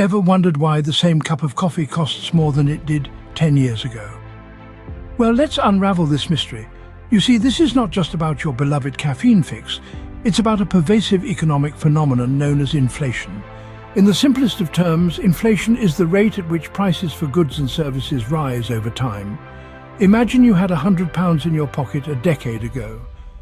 Ever wondered why the same cup of coffee costs more than it did 10 years ago? Well, let's unravel this mystery. You see, this is not just about your beloved caffeine fix. It's about a pervasive economic phenomenon known as inflation. In the simplest of terms, inflation is the rate at which prices for goods and services rise over time. Imagine you had £100 in your pocket a decade ago.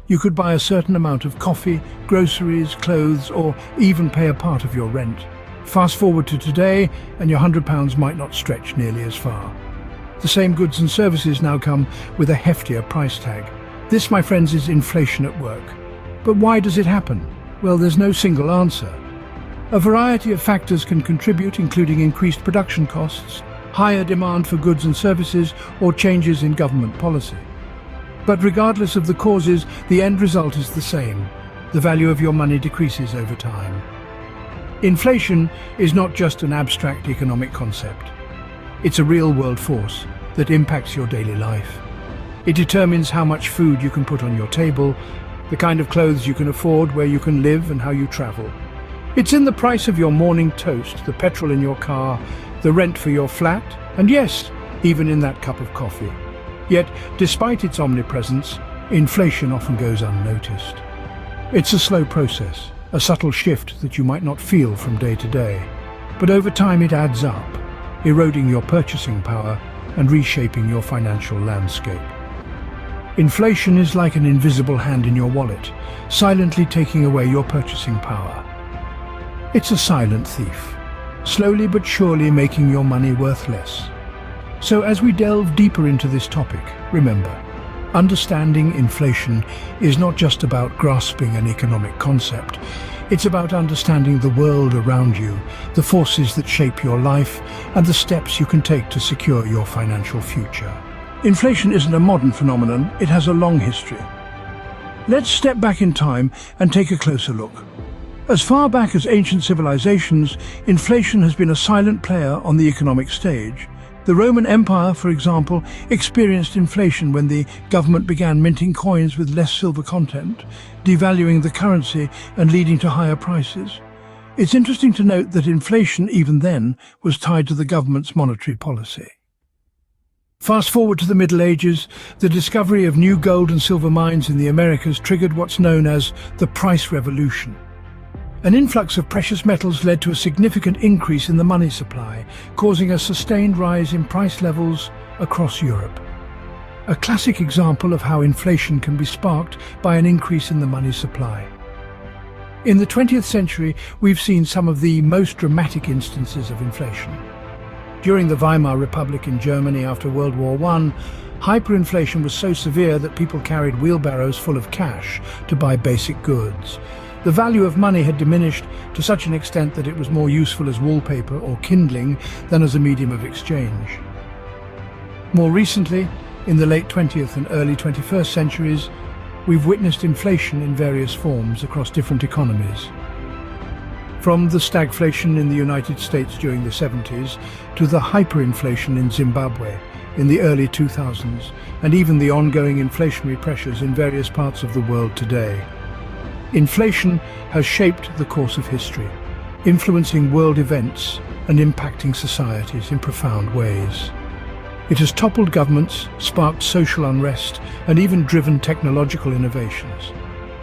You could buy a certain amount of coffee, groceries, clothes, or even pay a part of your rent. Fast forward to today, and your £100 might not stretch nearly as far. The same goods and services now come with a heftier price tag. This, my friends, is inflation at work. But why does it happen? Well, there's no single answer. A variety of factors can contribute, including increased production costs, higher demand for goods and services, or changes in government policy. But regardless of the causes, the end result is the same. The value of your money decreases over time. Inflation is not just an abstract economic concept. It's a real-world force that impacts your daily life. It determines how much food you can put on your table, the kind of clothes you can afford, where you can live, and how you travel. It's in the price of your morning toast, the petrol in your car, the rent for your flat, and yes, even in that cup of coffee. Yet, despite its omnipresence, inflation often goes unnoticed. It's a slow process, a subtle shift that you might not feel from day to day. But over time it adds up, eroding your purchasing power and reshaping your financial landscape. Inflation is like an invisible hand in your wallet, silently taking away your purchasing power. It's a silent thief, slowly but surely making your money worth less. So as we delve deeper into this topic, remember, understanding inflation is not just about grasping an economic concept. It's about understanding the world around you, the forces that shape your life, and the steps you can take to secure your financial future. Inflation isn't a modern phenomenon, it has a long history. Let's step back in time and take a closer look. As far back as ancient civilizations, inflation has been a silent player on the economic stage. The Roman Empire, for example, experienced inflation when the government began minting coins with less silver content, devaluing the currency and leading to higher prices. It's interesting to note that inflation, even then, was tied to the government's monetary policy. Fast forward to the Middle Ages, the discovery of new gold and silver mines in the Americas triggered what's known as the price revolution. An influx of precious metals led to a significant increase in the money supply, causing a sustained rise in price levels across Europe. A classic example of how inflation can be sparked by an increase in the money supply. In the 20th century, we've seen some of the most dramatic instances of inflation. During the Weimar Republic in Germany after World War I, hyperinflation was so severe that people carried wheelbarrows full of cash to buy basic goods. The value of money had diminished to such an extent that it was more useful as wallpaper or kindling than as a medium of exchange. More recently, in the late 20th and early 21st centuries, we've witnessed inflation in various forms across different economies. From the stagflation in the United States during the 70s to the hyperinflation in Zimbabwe in the early 2000s, and even the ongoing inflationary pressures in various parts of the world today. Inflation has shaped the course of history, influencing world events and impacting societies in profound ways. It has toppled governments, sparked social unrest, and even driven technological innovations.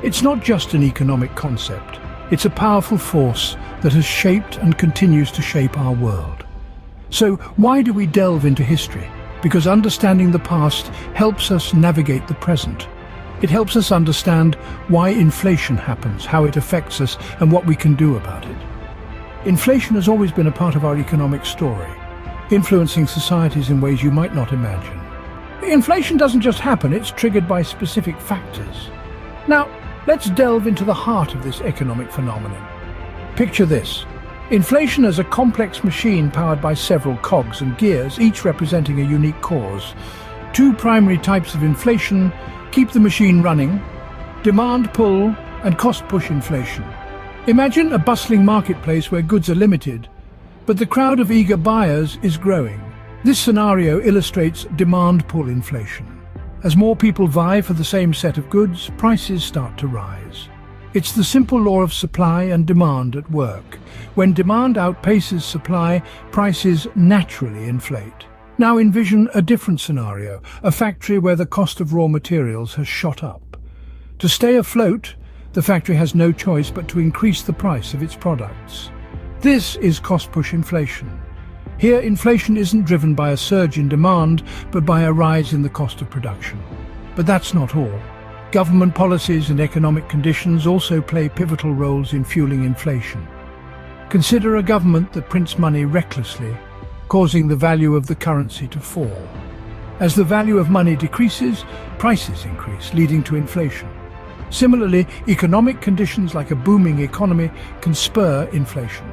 It's not just an economic concept, it's a powerful force that has shaped and continues to shape our world. So why do we delve into history? Because understanding the past helps us navigate the present. It helps us understand why inflation happens, how it affects us, and what we can do about it. Inflation has always been a part of our economic story, influencing societies in ways you might not imagine. Inflation doesn't just happen, it's triggered by specific factors. Now, let's delve into the heart of this economic phenomenon. Picture this. Inflation is a complex machine powered by several cogs and gears, each representing a unique cause. Two primary types of inflation keep the machine running: demand pull and cost push inflation. Imagine a bustling marketplace where goods are limited, but the crowd of eager buyers is growing. This scenario illustrates demand pull inflation. As more people vie for the same set of goods, prices start to rise. It's the simple law of supply and demand at work. When demand outpaces supply, prices naturally inflate. Now envision a different scenario, a factory where the cost of raw materials has shot up. To stay afloat, the factory has no choice but to increase the price of its products. This is cost-push inflation. Here, inflation isn't driven by a surge in demand, but by a rise in the cost of production. But that's not all. Government policies and economic conditions also play pivotal roles in fueling inflation. Consider a government that prints money recklessly, causing the value of the currency to fall. As the value of money decreases, prices increase, leading to inflation. Similarly, economic conditions like a booming economy can spur inflation.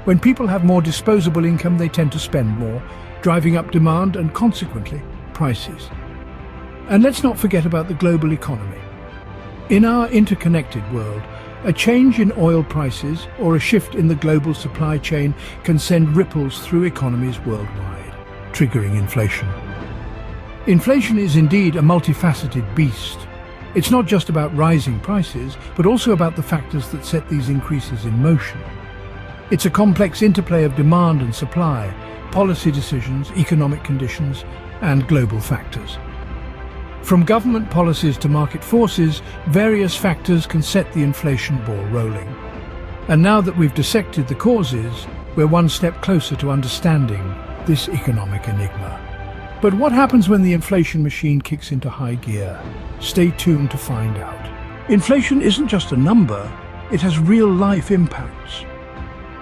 When people have more disposable income, they tend to spend more, driving up demand and consequently, prices. And let's not forget about the global economy. In our interconnected world, a change in oil prices or a shift in the global supply chain can send ripples through economies worldwide, triggering inflation. Inflation is indeed a multifaceted beast. It's not just about rising prices, but also about the factors that set these increases in motion. It's a complex interplay of demand and supply, policy decisions, economic conditions, and global factors. From government policies to market forces, various factors can set the inflation ball rolling. And now that we've dissected the causes, we're one step closer to understanding this economic enigma. But what happens when the inflation machine kicks into high gear? Stay tuned to find out. Inflation isn't just a number, it has real-life impacts.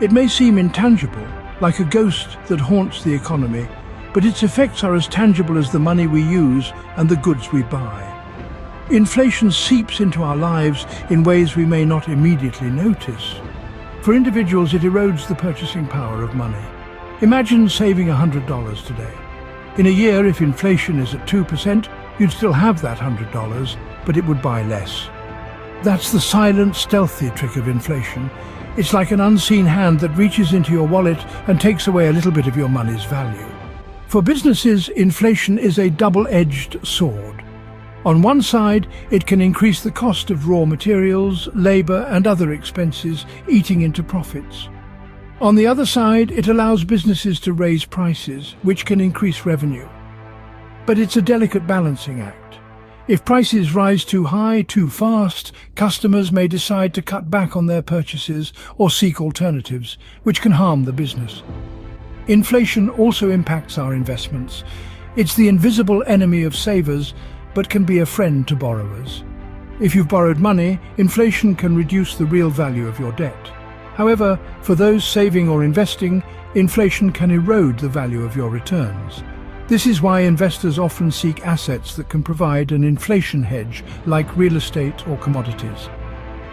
It may seem intangible, like a ghost that haunts the economy, but its effects are as tangible as the money we use and the goods we buy. Inflation seeps into our lives in ways we may not immediately notice. For individuals, it erodes the purchasing power of money. Imagine saving $100 today. In a year, if inflation is at 2%, you'd still have that $100, but it would buy less. That's the silent, stealthy trick of inflation. It's like an unseen hand that reaches into your wallet and takes away a little bit of your money's value. For businesses, inflation is a double-edged sword. On one side, it can increase the cost of raw materials, labor, and other expenses, eating into profits. On the other side, it allows businesses to raise prices, which can increase revenue. But it's a delicate balancing act. If prices rise too high, too fast, customers may decide to cut back on their purchases or seek alternatives, which can harm the business. Inflation also impacts our investments. It's the invisible enemy of savers, but can be a friend to borrowers. If you've borrowed money, inflation can reduce the real value of your debt. However, for those saving or investing, inflation can erode the value of your returns. This is why investors often seek assets that can provide an inflation hedge, like real estate or commodities.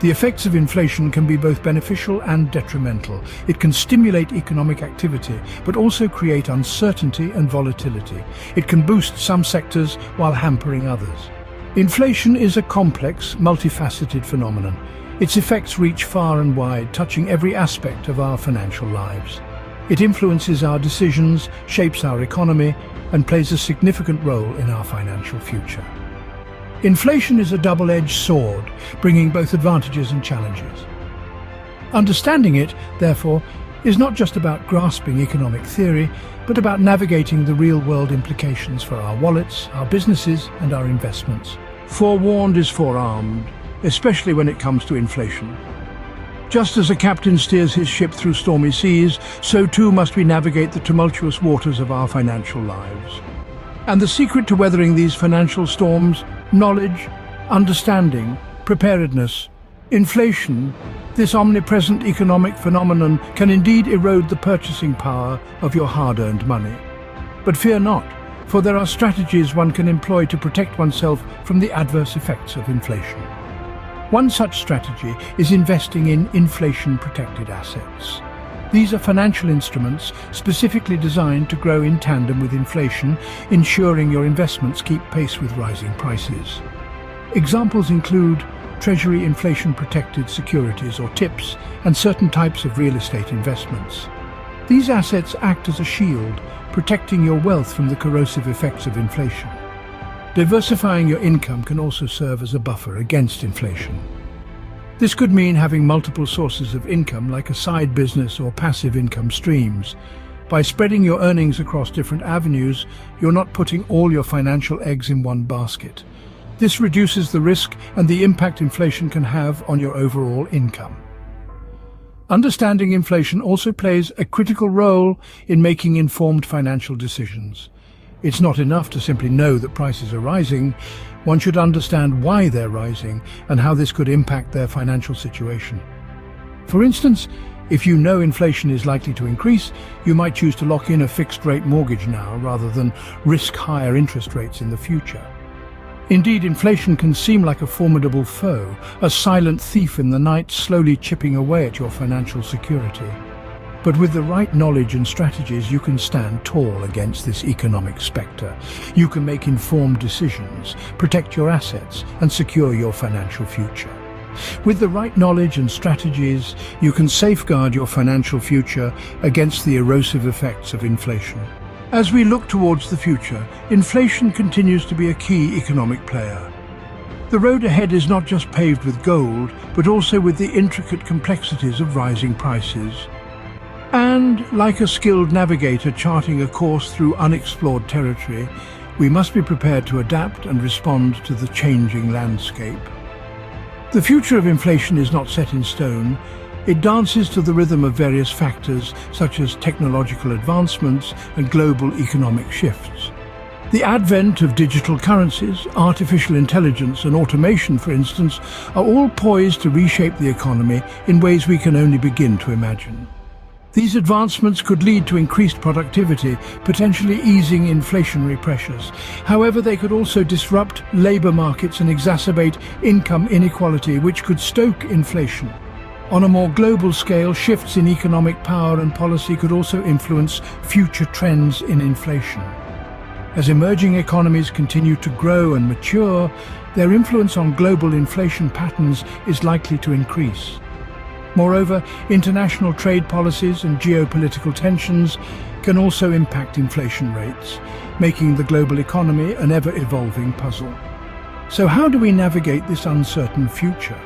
The effects of inflation can be both beneficial and detrimental. It can stimulate economic activity, but also create uncertainty and volatility. It can boost some sectors while hampering others. Inflation is a complex, multifaceted phenomenon. Its effects reach far and wide, touching every aspect of our financial lives. It influences our decisions, shapes our economy, and plays a significant role in our financial future. Inflation is a double-edged sword, bringing both advantages and challenges. Understanding it, therefore, is not just about grasping economic theory, but about navigating the real-world implications for our wallets, our businesses, and our investments. Forewarned is forearmed, especially when it comes to inflation. Just as a captain steers his ship through stormy seas, so too must we navigate the tumultuous waters of our financial lives. And the secret to weathering these financial storms: knowledge, understanding, preparedness. Inflation, this omnipresent economic phenomenon, can indeed erode the purchasing power of your hard-earned money. But fear not, for there are strategies one can employ to protect oneself from the adverse effects of inflation. One such strategy is investing in inflation-protected assets. These are financial instruments specifically designed to grow in tandem with inflation, ensuring your investments keep pace with rising prices. Examples include Treasury inflation-protected securities or TIPS and certain types of real estate investments. These assets act as a shield, protecting your wealth from the corrosive effects of inflation. Diversifying your income can also serve as a buffer against inflation. This could mean having multiple sources of income, like a side business or passive income streams. By spreading your earnings across different avenues, you're not putting all your financial eggs in one basket. This reduces the risk and the impact inflation can have on your overall income. Understanding inflation also plays a critical role in making informed financial decisions. It's not enough to simply know that prices are rising. One should understand why they're rising and how this could impact their financial situation. For instance, if you know inflation is likely to increase, you might choose to lock in a fixed-rate mortgage now rather than risk higher interest rates in the future. Indeed, inflation can seem like a formidable foe, a silent thief in the night slowly chipping away at your financial security. But with the right knowledge and strategies, you can stand tall against this economic spectre. You can make informed decisions, protect your assets, and secure your financial future. With the right knowledge and strategies, you can safeguard your financial future against the erosive effects of inflation. As we look towards the future, inflation continues to be a key economic player. The road ahead is not just paved with gold, but also with the intricate complexities of rising prices. And, like a skilled navigator charting a course through unexplored territory, we must be prepared to adapt and respond to the changing landscape. The future of inflation is not set in stone. It dances to the rhythm of various factors such as technological advancements and global economic shifts. The advent of digital currencies, artificial intelligence and automation, for instance, are all poised to reshape the economy in ways we can only begin to imagine. These advancements could lead to increased productivity, potentially easing inflationary pressures. However, they could also disrupt labor markets and exacerbate income inequality, which could stoke inflation. On a more global scale, shifts in economic power and policy could also influence future trends in inflation. As emerging economies continue to grow and mature, their influence on global inflation patterns is likely to increase. Moreover, international trade policies and geopolitical tensions can also impact inflation rates, making the global economy an ever-evolving puzzle. So how do we navigate this uncertain future?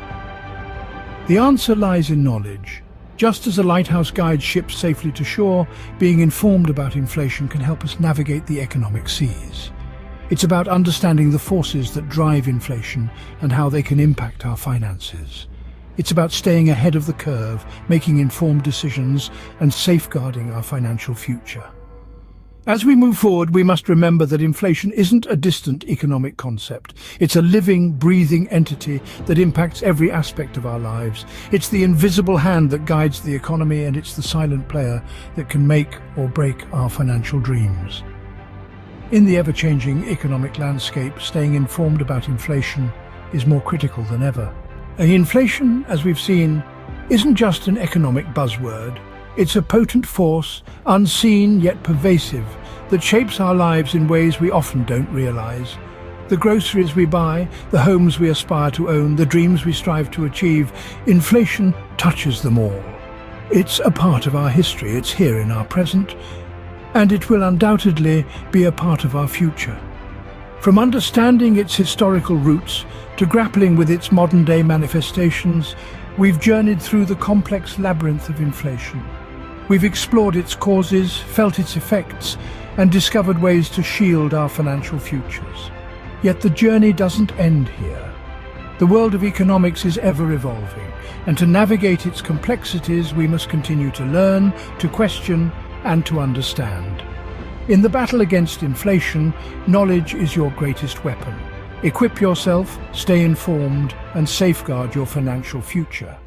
The answer lies in knowledge. Just as a lighthouse guides ships safely to shore, being informed about inflation can help us navigate the economic seas. It's about understanding the forces that drive inflation and how they can impact our finances. It's about staying ahead of the curve, making informed decisions, and safeguarding our financial future. As we move forward, we must remember that inflation isn't a distant economic concept. It's a living, breathing entity that impacts every aspect of our lives. It's the invisible hand that guides the economy, and it's the silent player that can make or break our financial dreams. In the ever-changing economic landscape, staying informed about inflation is more critical than ever. Inflation, as we've seen, isn't just an economic buzzword. It's a potent force, unseen yet pervasive, that shapes our lives in ways we often don't realize. The groceries we buy, the homes we aspire to own, the dreams we strive to achieve, inflation touches them all. It's a part of our history, it's here in our present, and it will undoubtedly be a part of our future. From understanding its historical roots to grappling with its modern-day manifestations, we've journeyed through the complex labyrinth of inflation. We've explored its causes, felt its effects, and discovered ways to shield our financial futures. Yet the journey doesn't end here. The world of economics is ever-evolving, and to navigate its complexities, we must continue to learn, to question, and to understand. In the battle against inflation, knowledge is your greatest weapon. Equip yourself, stay informed, and safeguard your financial future.